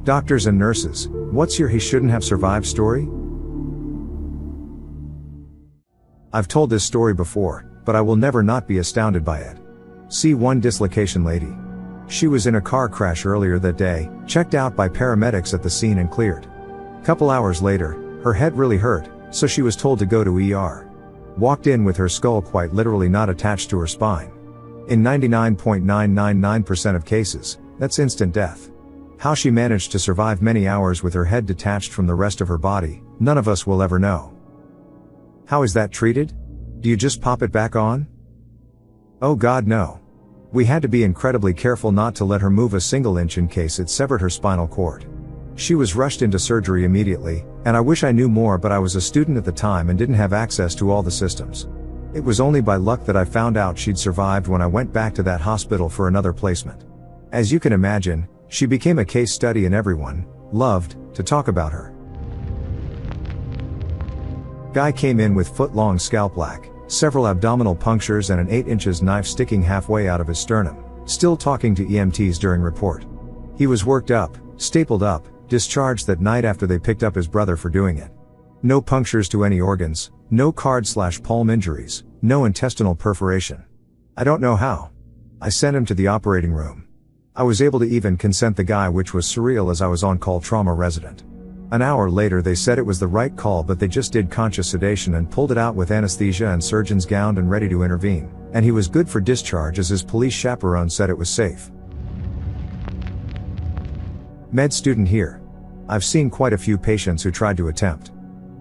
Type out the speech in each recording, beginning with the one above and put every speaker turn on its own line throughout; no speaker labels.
Doctors and nurses, what's your he shouldn't have survived story? I've told this story before, but I will never not be astounded by it. See one dislocation lady. She was in a car crash earlier that day, checked out by paramedics at the scene and cleared. Couple hours later, her head really hurt, so she was told to go to ER. Walked in with her skull quite literally not attached to her spine. In 99.999% of cases, that's instant death. How she managed to survive many hours with her head detached from the rest of her body, none of us will ever know. How is that treated? Do you just pop it back on? Oh God, no. We had to be incredibly careful not to let her move a single inch in case it severed her spinal cord. She was rushed into surgery immediately, and I wish I knew more, but I was a student at the time and didn't have access to all the systems. It was only by luck that I found out she'd survived when I went back to that hospital for another placement. As you can imagine, she became a case study and everyone loved to talk about her. Guy came in with foot-long scalp lac, several abdominal punctures and an 8 inches knife sticking halfway out of his sternum, still talking to EMTs during report. He was worked up, stapled up, discharged that night after they picked up his brother for doing it. No punctures to any organs, no card/palm injuries, no intestinal perforation. I don't know how. I sent him to the operating room. I was able to even consent the guy, which was surreal as I was on-call trauma resident. An hour later they said it was the right call, but they just did conscious sedation and pulled it out with anesthesia and surgeons gowned and ready to intervene, and he was good for discharge as his police chaperone said it was safe. Med student here. I've seen quite a few patients who tried to attempt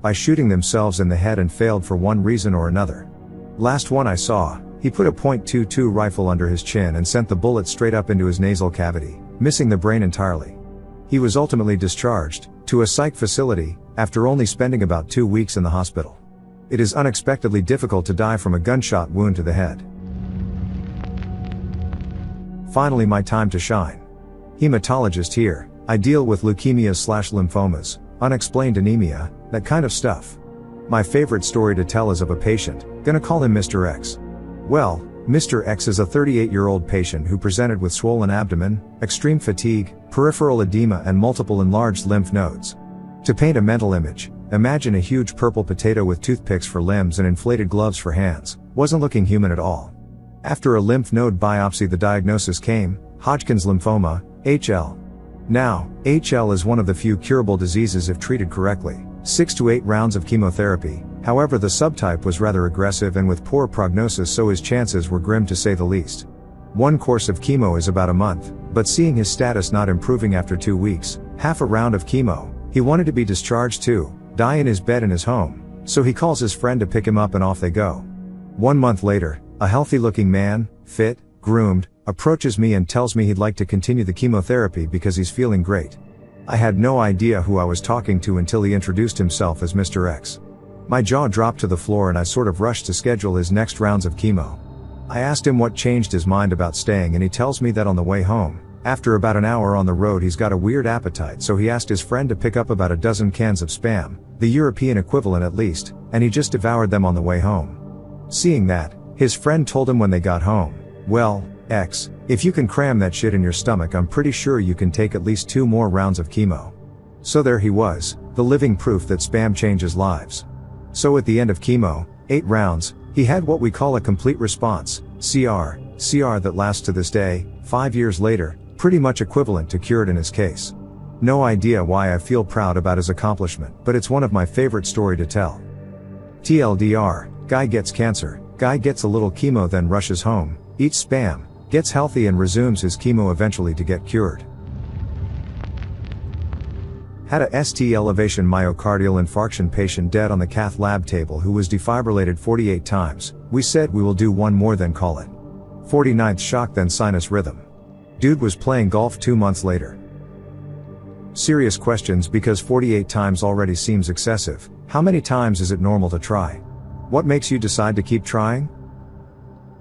by shooting themselves in the head and failed for one reason or another. Last one I saw, he put a .22 rifle under his chin and sent the bullet straight up into his nasal cavity, missing the brain entirely. He was ultimately discharged to a psych facility after only spending about 2 weeks in the hospital. It is unexpectedly difficult to die from a gunshot wound to the head. Finally, my time to shine. Hematologist here. I deal with leukemias/lymphomas, unexplained anemia, that kind of stuff. My favorite story to tell is of a patient, gonna call him Mr. X. Well, Mr. X is a 38-year-old patient who presented with swollen abdomen, extreme fatigue, peripheral edema and multiple enlarged lymph nodes. To paint a mental image, imagine a huge purple potato with toothpicks for limbs and inflated gloves for hands. Wasn't looking human at all. After a lymph node biopsy, the diagnosis came, Hodgkin's lymphoma, HL. Now, HL is one of the few curable diseases if treated correctly. 6 to 8 rounds of chemotherapy. However, the subtype was rather aggressive and with poor prognosis, so his chances were grim to say the least. One course of chemo is about a month, but seeing his status not improving after 2 weeks, half a round of chemo, he wanted to be discharged too, die in his bed in his home, so he calls his friend to pick him up and off they go. 1 month later, a healthy looking man, fit, groomed, approaches me and tells me he'd like to continue the chemotherapy because he's feeling great. I had no idea who I was talking to until he introduced himself as Mr. X. My jaw dropped to the floor and I sort of rushed to schedule his next rounds of chemo. I asked him what changed his mind about staying and he tells me that on the way home, after about an hour on the road, he's got a weird appetite, so he asked his friend to pick up about a dozen cans of Spam, the European equivalent at least, and he just devoured them on the way home. Seeing that, his friend told him when they got home, "Well, X, if you can cram that shit in your stomach, I'm pretty sure you can take at least 2 more rounds of chemo." So there he was, the living proof that Spam changes lives. So at the end of chemo, 8 rounds, he had what we call a complete response, CR that lasts to this day, 5 years later, pretty much equivalent to cured in his case. No idea why I feel proud about his accomplishment, but it's one of my favorite story to tell. TLDR, guy gets cancer, guy gets a little chemo then rushes home, eats Spam, gets healthy and resumes his chemo eventually to get cured. Had a ST elevation myocardial infarction patient dead on the cath lab table who was defibrillated 48 times. We said we will do one more then call it. 49th shock then sinus rhythm. Dude was playing golf 2 months later. Serious questions because 48 times already seems excessive. How many times is it normal to try? What makes you decide to keep trying?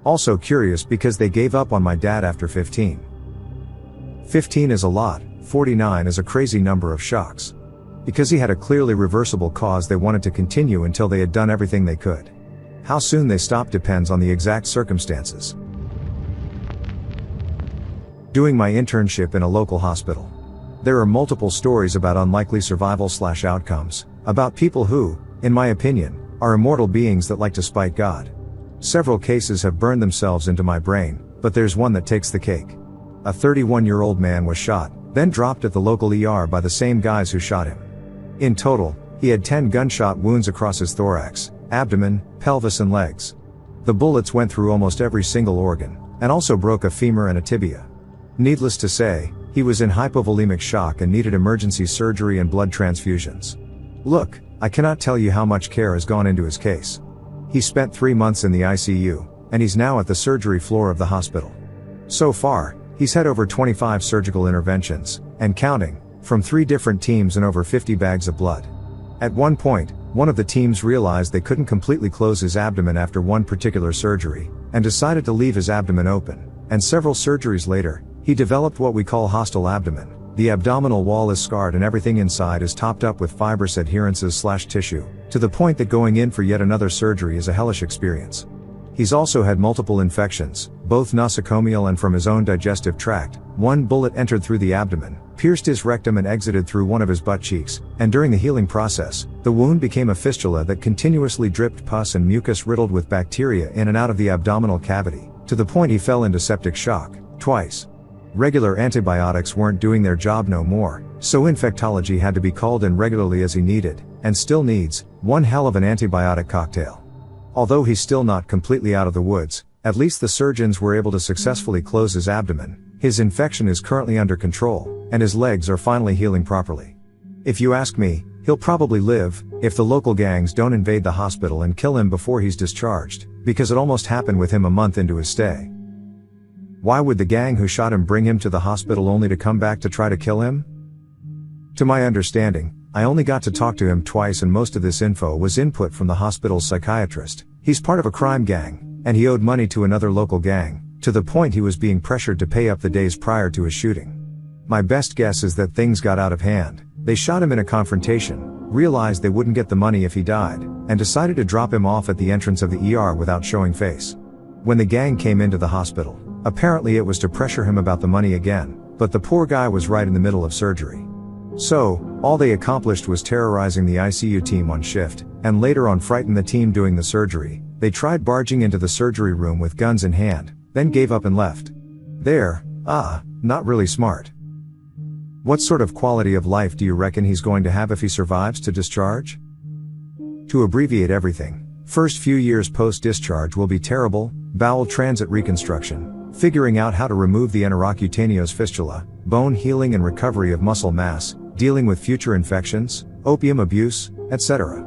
Also curious because they gave up on my dad after 15. 15 is a lot, 49 is a crazy number of shocks. Because he had a clearly reversible cause, they wanted to continue until they had done everything they could. How soon they stop depends on the exact circumstances. Doing my internship in a local hospital. There are multiple stories about unlikely survival/outcomes, about people who, in my opinion, are immortal beings that like to spite God. Several cases have burned themselves into my brain, but there's one that takes the cake. A 31-year-old man was shot, then dropped at the local ER by the same guys who shot him. In total, he had 10 gunshot wounds across his thorax, abdomen, pelvis and legs. The bullets went through almost every single organ, and also broke a femur and a tibia. Needless to say, he was in hypovolemic shock and needed emergency surgery and blood transfusions. Look, I cannot tell you how much care has gone into his case. He spent 3 months in the ICU, and he's now at the surgery floor of the hospital. So far, he's had over 25 surgical interventions, and counting, from 3 different teams and over 50 bags of blood. At one point, one of the teams realized they couldn't completely close his abdomen after one particular surgery, and decided to leave his abdomen open, and several surgeries later, he developed what we call hostile abdomen. The abdominal wall is scarred and everything inside is topped up with fibrous adherences/tissue, to the point that going in for yet another surgery is a hellish experience. He's also had multiple infections, both nosocomial and from his own digestive tract. One bullet entered through the abdomen, pierced his rectum and exited through one of his butt cheeks, and during the healing process, the wound became a fistula that continuously dripped pus and mucus riddled with bacteria in and out of the abdominal cavity, to the point he fell into septic shock, twice. Regular antibiotics weren't doing their job no more, so infectology had to be called in regularly as he needed, and still needs, one hell of an antibiotic cocktail. Although he's still not completely out of the woods, at least the surgeons were able to successfully close his abdomen. His infection is currently under control, and his legs are finally healing properly. If you ask me, he'll probably live, if the local gangs don't invade the hospital and kill him before he's discharged, because it almost happened with him a month into his stay. Why would the gang who shot him bring him to the hospital only to come back to try to kill him? To my understanding, I only got to talk to him twice and most of this info was input from the hospital's psychiatrist. He's part of a crime gang, and he owed money to another local gang, to the point he was being pressured to pay up the days prior to his shooting. My best guess is that things got out of hand. They shot him in a confrontation, realized they wouldn't get the money if he died, and decided to drop him off at the entrance of the ER without showing face. When the gang came into the hospital, apparently it was to pressure him about the money again, but the poor guy was right in the middle of surgery. So, all they accomplished was terrorizing the ICU team on shift, and later on frighten the team doing the surgery. They tried barging into the surgery room with guns in hand, then gave up and left. Not really smart. What sort of quality of life do you reckon he's going to have if he survives to discharge? To abbreviate everything, first few years post-discharge will be terrible: bowel transit reconstruction, figuring out how to remove the interocutaneous fistula, bone healing and recovery of muscle mass, dealing with future infections, opium abuse, etc.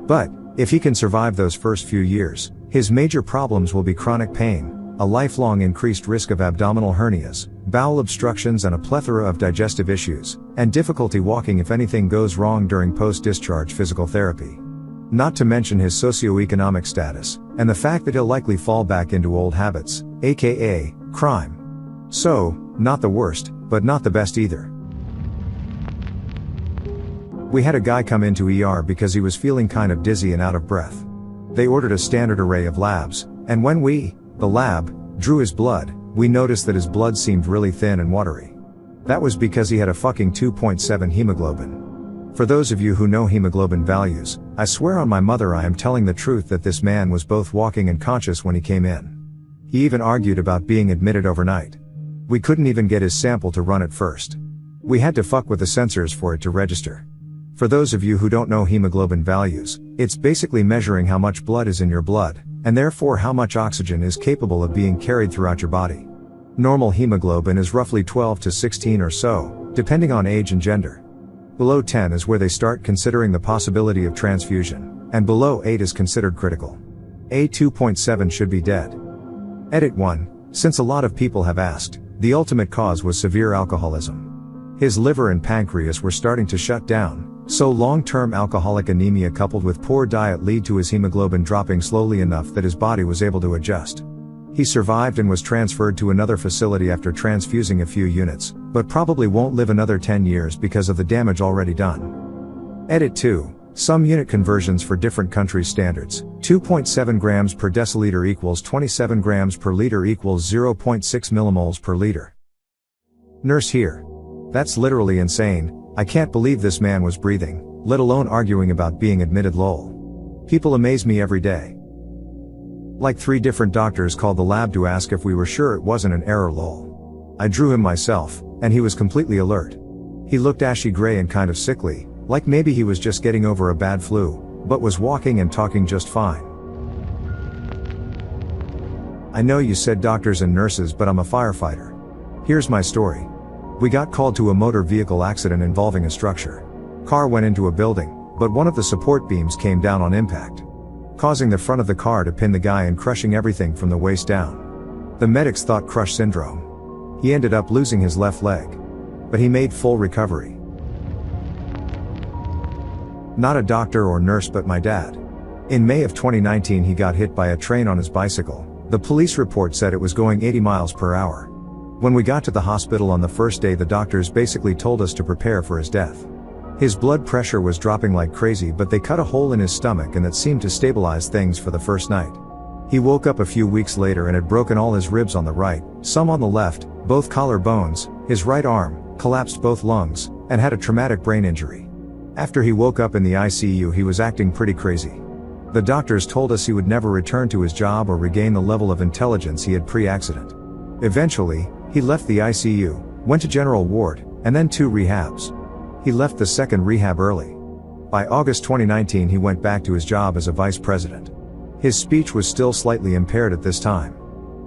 But, if he can survive those first few years, his major problems will be chronic pain, a lifelong increased risk of abdominal hernias, bowel obstructions and a plethora of digestive issues, and difficulty walking if anything goes wrong during post-discharge physical therapy. Not to mention his socioeconomic status, and the fact that he'll likely fall back into old habits, aka, crime. So, not the worst, but not the best either. We had a guy come into ER because he was feeling kind of dizzy and out of breath. They ordered a standard array of labs, and when the lab, drew his blood, we noticed that his blood seemed really thin and watery. That was because he had a fucking 2.7 hemoglobin. For those of you who know hemoglobin values, I swear on my mother I am telling the truth that this man was both walking and conscious when he came in. He even argued about being admitted overnight. We couldn't even get his sample to run at first. We had to fuck with the sensors for it to register. For those of you who don't know hemoglobin values, it's basically measuring how much blood is in your blood, and therefore how much oxygen is capable of being carried throughout your body. Normal hemoglobin is roughly 12 to 16 or so, depending on age and gender. Below 10 is where they start considering the possibility of transfusion, and below 8 is considered critical. A 2.7 should be dead. Edit 1. Since a lot of people have asked, the ultimate cause was severe alcoholism. His liver and pancreas were starting to shut down, so long-term alcoholic anemia coupled with poor diet lead to his hemoglobin dropping slowly enough that his body was able to adjust. He survived and was transferred to another facility after transfusing a few units, but probably won't live another 10 years because of the damage already done. Edit 2. Some unit conversions for different countries' standards. 2.7 grams per deciliter equals 27 grams per liter equals 0.6 millimoles per liter. Nurse here. That's literally insane. I can't believe this man was breathing, let alone arguing about being admitted lol. People amaze me every day. Like 3 different doctors called the lab to ask if we were sure it wasn't an error lol. I drew him myself, and he was completely alert. He looked ashy gray and kind of sickly, like maybe he was just getting over a bad flu, but was walking and talking just fine. I know you said doctors and nurses, but I'm a firefighter. Here's my story. We got called to a motor vehicle accident involving a structure. Car went into a building, but one of the support beams came down on impact, causing the front of the car to pin the guy and crushing everything from the waist down. The medics thought crush syndrome. He ended up losing his left leg, but he made full recovery. Not a doctor or nurse, but my dad. In May of 2019 he got hit by a train on his bicycle. The police report said it was going 80 miles per hour. When we got to the hospital on the first day, the doctors basically told us to prepare for his death. His blood pressure was dropping like crazy, but they cut a hole in his stomach and that seemed to stabilize things for the first night. He woke up a few weeks later and had broken all his ribs on the right, some on the left, both collarbones, his right arm, collapsed both lungs, and had a traumatic brain injury. After he woke up in the ICU, he was acting pretty crazy. The doctors told us he would never return to his job or regain the level of intelligence he had pre-accident. Eventually, he left the ICU, went to general ward, and then 2 rehabs. He left the second rehab early. By August 2019 he went back to his job as a vice president. His speech was still slightly impaired at this time.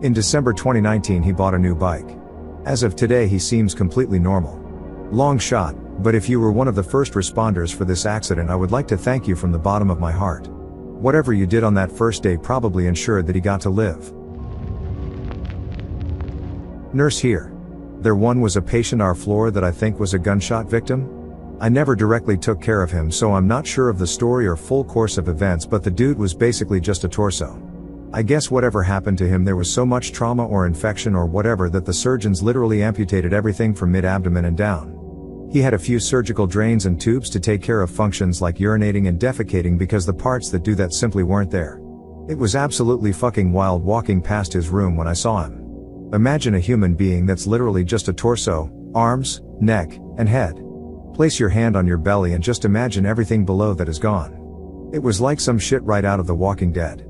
In December 2019 he bought a new bike. As of today he seems completely normal. Long shot, but if you were one of the first responders for this accident, I would like to thank you from the bottom of my heart. Whatever you did on that first day probably ensured that he got to live. Nurse here. There one was a patient our floor that I think was a gunshot victim. I never directly took care of him, so I'm not sure of the story or full course of events, but the dude was basically just a torso. I guess whatever happened to him, there was so much trauma or infection or whatever that the surgeons literally amputated everything from mid-abdomen and down. He had a few surgical drains and tubes to take care of functions like urinating and defecating because the parts that do that simply weren't there. It was absolutely fucking wild walking past his room when I saw him. Imagine a human being that's literally just a torso, arms, neck, and head. Place your hand on your belly and just imagine everything below that is gone. It was like some shit right out of The Walking Dead.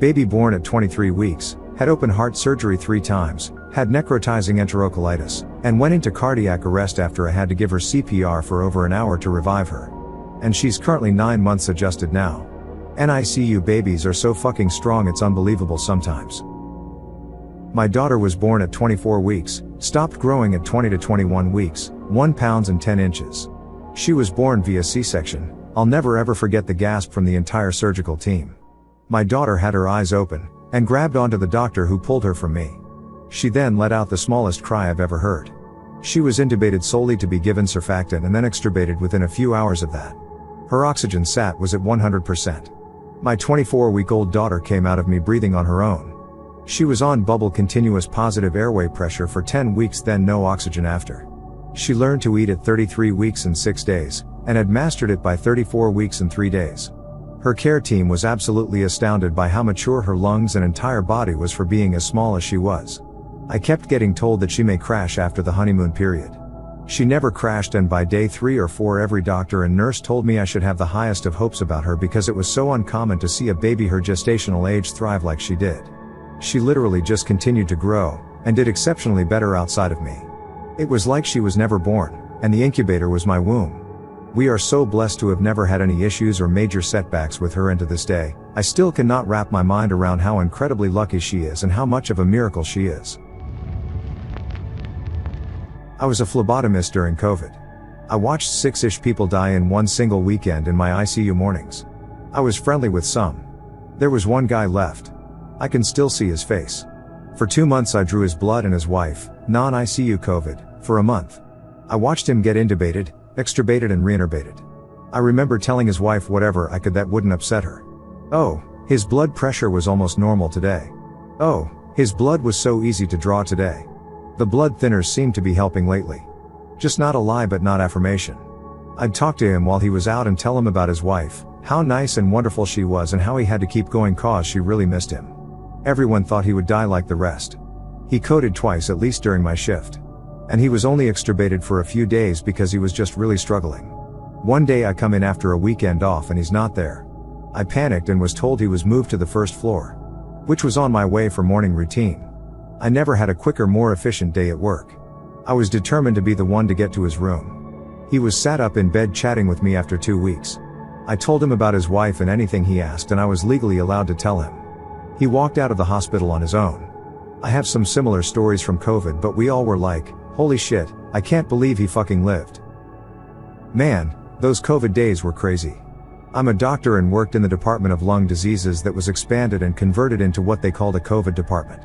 Baby born at 23 weeks, had open heart surgery 3 times, had necrotizing enterocolitis, and went into cardiac arrest after I had to give her CPR for over an hour to revive her. And she's currently 9 months adjusted now. NICU babies are so fucking strong, it's unbelievable sometimes. My daughter was born at 24 weeks, stopped growing at 20 to 21 weeks, 1 pound and 10 inches. She was born via C-section. I'll never ever forget the gasp from the entire surgical team. My daughter had her eyes open, and grabbed onto the doctor who pulled her from me. She then let out the smallest cry I've ever heard. She was intubated solely to be given surfactant and then extubated within a few hours of that. Her oxygen sat was at 100%. My 24-week-old daughter came out of me breathing on her own. She was on bubble continuous positive airway pressure for 10 weeks, then no oxygen after. She learned to eat at 33 weeks and 6 days, and had mastered it by 34 weeks and 3 days. Her care team was absolutely astounded by how mature her lungs and entire body was for being as small as she was. I kept getting told that she may crash after the honeymoon period. She never crashed, and by day 3 or 4 every doctor and nurse told me I should have the highest of hopes about her because it was so uncommon to see a baby her gestational age thrive like she did. She literally just continued to grow, and did exceptionally better outside of me. It was like she was never born, and the incubator was my womb. We are so blessed to have never had any issues or major setbacks with her, and to this day, I still cannot wrap my mind around how incredibly lucky she is and how much of a miracle she is. I was a phlebotomist during COVID. I watched 6-ish people die in one single weekend in my ICU mornings. I was friendly with some. There was one guy left. I can still see his face. For 2 months I drew his blood and his wife, non-ICU COVID, for a month. I watched him get intubated, extubated and reintubated. I remember telling his wife whatever I could that wouldn't upset her. Oh, his blood pressure was almost normal today. Oh, his blood was so easy to draw today. The blood thinners seem to be helping lately. Just not a lie but not affirmation. I'd talk to him while he was out and tell him about his wife, how nice and wonderful she was and how he had to keep going cause she really missed him. Everyone thought he would die like the rest. He coded twice at least during my shift. And he was only extubated for a few days because he was just really struggling. One day I come in after a weekend off and he's not there. I panicked and was told he was moved to the first floor, which was on my way for morning routine. I never had a quicker, more efficient day at work. I was determined to be the one to get to his room. He was sat up in bed chatting with me after 2 weeks. I told him about his wife and anything he asked, and I was legally allowed to tell him. He walked out of the hospital on his own. I have some similar stories from COVID, but we all were like, holy shit, I can't believe he fucking lived. Man, those COVID days were crazy. I'm a doctor and worked in the Department of Lung Diseases that was expanded and converted into what they called a COVID department.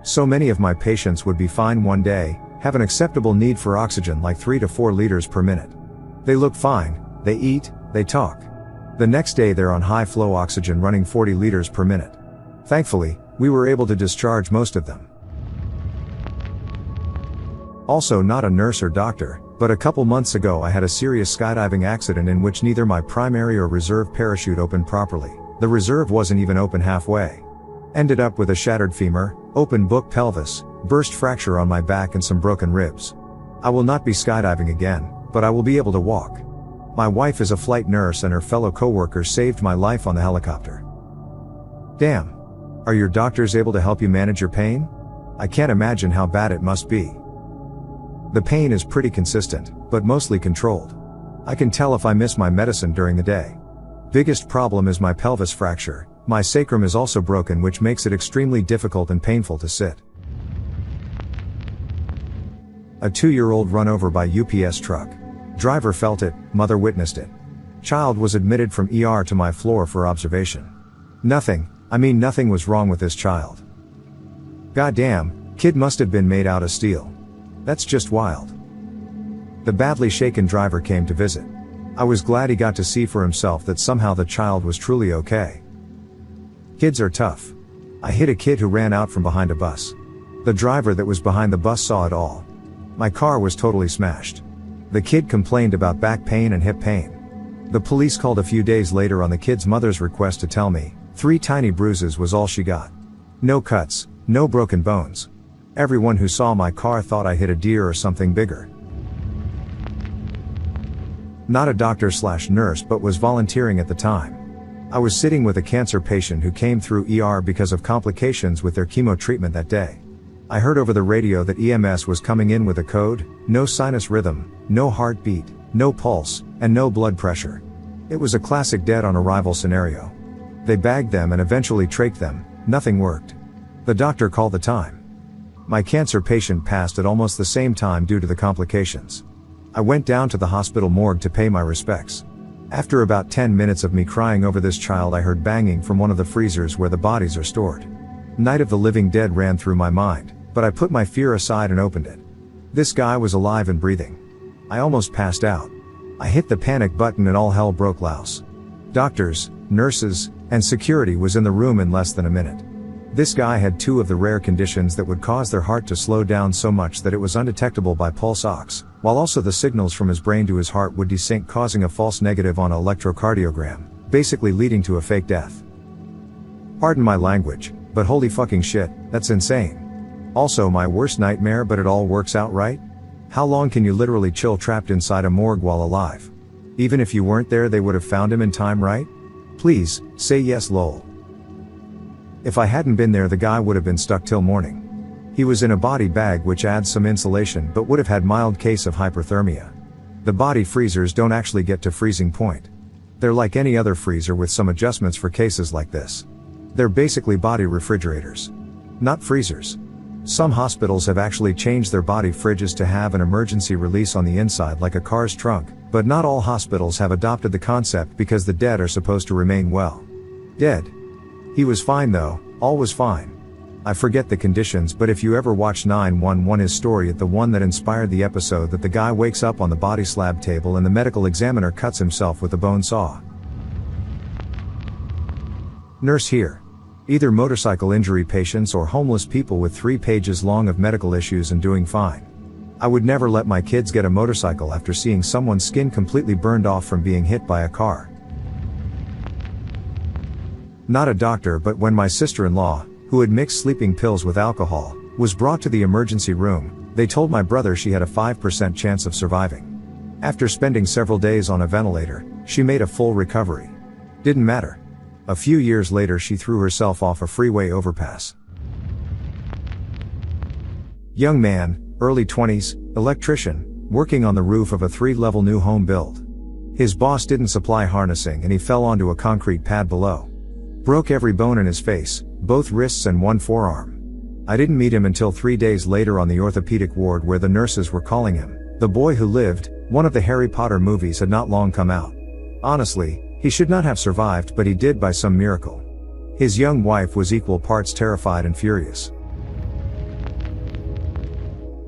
So many of my patients would be fine one day, have an acceptable need for oxygen like 3 to 4 liters per minute. They look fine, they eat, they talk. The next day they're on high flow oxygen running 40 liters per minute. Thankfully, we were able to discharge most of them. Also not a nurse or doctor, but a couple months ago I had a serious skydiving accident in which neither my primary or reserve parachute opened properly. The reserve wasn't even open halfway. Ended up with a shattered femur, open book pelvis, burst fracture on my back and some broken ribs. I will not be skydiving again, but I will be able to walk. My wife is a flight nurse and her fellow coworkers saved my life on the helicopter. Damn. Are your doctors able to help you manage your pain? I can't imagine how bad it must be. The pain is pretty consistent, but mostly controlled. I can tell if I miss my medicine during the day. Biggest problem is my pelvis fracture. My sacrum is also broken, which makes it extremely difficult and painful to sit. A 2-year-old run over by UPS truck. Driver felt it, mother witnessed it. Child was admitted from ER to my floor for observation. Nothing was wrong with this child. Goddamn, kid must have been made out of steel. That's just wild. The badly shaken driver came to visit. I was glad he got to see for himself that somehow the child was truly okay. Kids are tough. I hit a kid who ran out from behind a bus. The driver that was behind the bus saw it all. My car was totally smashed. The kid complained about back pain and hip pain. The police called a few days later on the kid's mother's request to tell me 3 tiny bruises was all she got. No cuts, no broken bones. Everyone who saw my car thought I hit a deer or something bigger. Not a doctor/nurse, but was volunteering at the time. I was sitting with a cancer patient who came through ER because of complications with their chemo treatment that day. I heard over the radio that EMS was coming in with a code: no sinus rhythm, no heartbeat, no pulse, and no blood pressure. It was a classic dead on arrival scenario. They bagged them and eventually trached them. Nothing worked. The doctor called the time. My cancer patient passed at almost the same time due to the complications. I went down to the hospital morgue to pay my respects. After about 10 minutes of me crying over this child, I heard banging from one of the freezers where the bodies are stored. Night of the Living Dead ran through my mind, but I put my fear aside and opened it. This guy was alive and breathing. I almost passed out. I hit the panic button and all hell broke loose. Doctors, nurses, and security was in the room in less than a minute. This guy had 2 of the rare conditions that would cause their heart to slow down so much that it was undetectable by pulse ox, while also the signals from his brain to his heart would desync, causing a false negative on an electrocardiogram, basically leading to a fake death. Pardon my language, but holy fucking shit, that's insane. Also my worst nightmare, but it all works out right? How long can you literally chill trapped inside a morgue while alive? Even if you weren't there, they would have found him in time, right? Please, say yes lol. If I hadn't been there, the guy would have been stuck till morning. He was in a body bag, which adds some insulation, but would have had mild case of hyperthermia. The body freezers don't actually get to freezing point. They're like any other freezer with some adjustments for cases like this. They're basically body refrigerators. Not freezers. Some hospitals have actually changed their body fridges to have an emergency release on the inside like a car's trunk, but not all hospitals have adopted the concept because the dead are supposed to remain well. Dead. He was fine though, all was fine. I forget the conditions, but if you ever watch 911, his story at the one that inspired the episode, that the guy wakes up on the body slab table and the medical examiner cuts himself with a bone saw. Nurse here. Either motorcycle injury patients or homeless people with 3 pages long of medical issues and doing fine. I would never let my kids get a motorcycle after seeing someone's skin completely burned off from being hit by a car. Not a doctor, but when my sister-in-law, who had mixed sleeping pills with alcohol, Was brought to the emergency room. They told my brother she had a 5% chance of surviving. After spending several days on a ventilator, she made a full recovery. Didn't matter. A few years later she threw herself off a freeway overpass. Young man, early 20s, electrician, working on the roof of a 3-level new home build. His boss didn't supply harnessing and he fell onto a concrete pad below. Broke every bone in his face, both wrists and one forearm. I didn't meet him until 3 days later on the orthopedic ward where the nurses were calling him the boy who lived. One of the Harry Potter movies had not long come out. Honestly, he should not have survived, but he did by some miracle. His young wife was equal parts terrified and furious.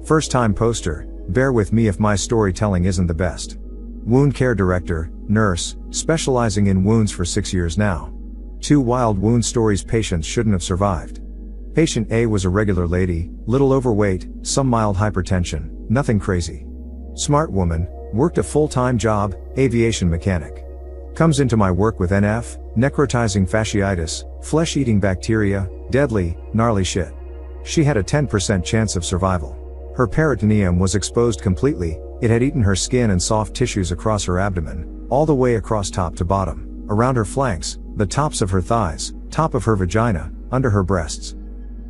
First time poster, bear with me if my storytelling isn't the best. Wound care director, nurse, specializing in wounds for 6 years now. 2 wild wound stories patients shouldn't have survived. Patient A was a regular lady, little overweight, some mild hypertension, nothing crazy. Smart woman, worked a full-time job, aviation mechanic. Comes into my work with NF, necrotizing fasciitis, flesh-eating bacteria, deadly, gnarly shit. She had a 10% chance of survival. Her peritoneum was exposed completely, it had eaten her skin and soft tissues across her abdomen, all the way across top to bottom, around her flanks, the tops of her thighs, top of her vagina, under her breasts.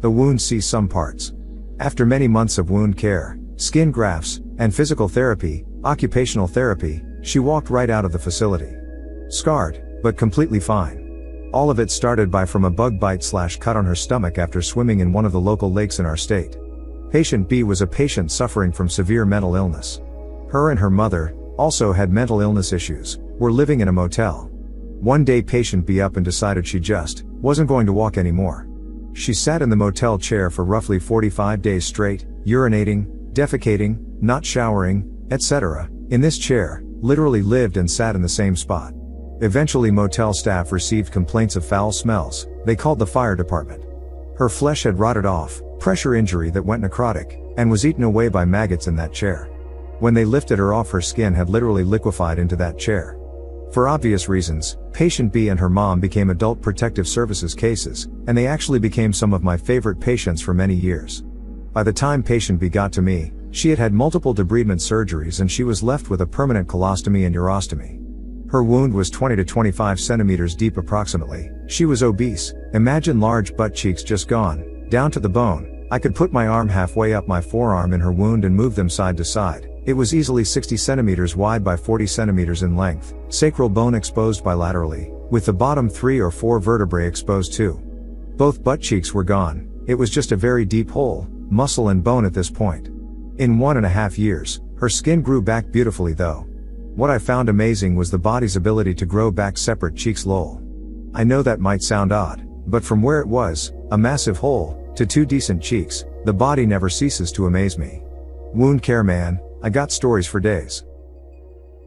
The wound sees some parts. After many months of wound care, skin grafts, and physical therapy, occupational therapy, she walked right out of the facility. Scarred, but completely fine. All of it started from a bug bite/cut on her stomach after swimming in one of the local lakes in our state. Patient B was a patient suffering from severe mental illness. Her and her mother, also had mental illness issues, were living in a motel. One day patient B up and decided she just wasn't going to walk anymore. She sat in the motel chair for roughly 45 days straight, urinating, defecating, not showering, etc. in this chair, literally lived and sat in the same spot. Eventually motel staff received complaints of foul smells. They called the fire department. Her flesh had rotted off, pressure injury that went necrotic, and was eaten away by maggots in that chair. When they lifted her off, her skin had literally liquefied into that chair. For obvious reasons, patient B and her mom became adult protective services cases, and they actually became some of my favorite patients for many years. By the time patient B got to me, she had had multiple debridement surgeries and she was left with a permanent colostomy and urostomy. Her wound was 20 to 25 centimeters deep approximately. She was obese. Imagine large butt cheeks just gone, down to the bone. I could put my arm halfway up my forearm in her wound and move them side to side. It was easily 60 centimeters wide by 40 centimeters in length, sacral bone exposed bilaterally, with the bottom 3 or 4 vertebrae exposed too. Both butt cheeks were gone. It was just a very deep hole, muscle and bone at this point. In 1.5 years, her skin grew back beautifully though. What I found amazing was the body's ability to grow back separate cheeks. Lol. I know that might sound odd, but from where it was, a massive hole, to 2 decent cheeks, the body never ceases to amaze me. Wound care man, I got stories for days.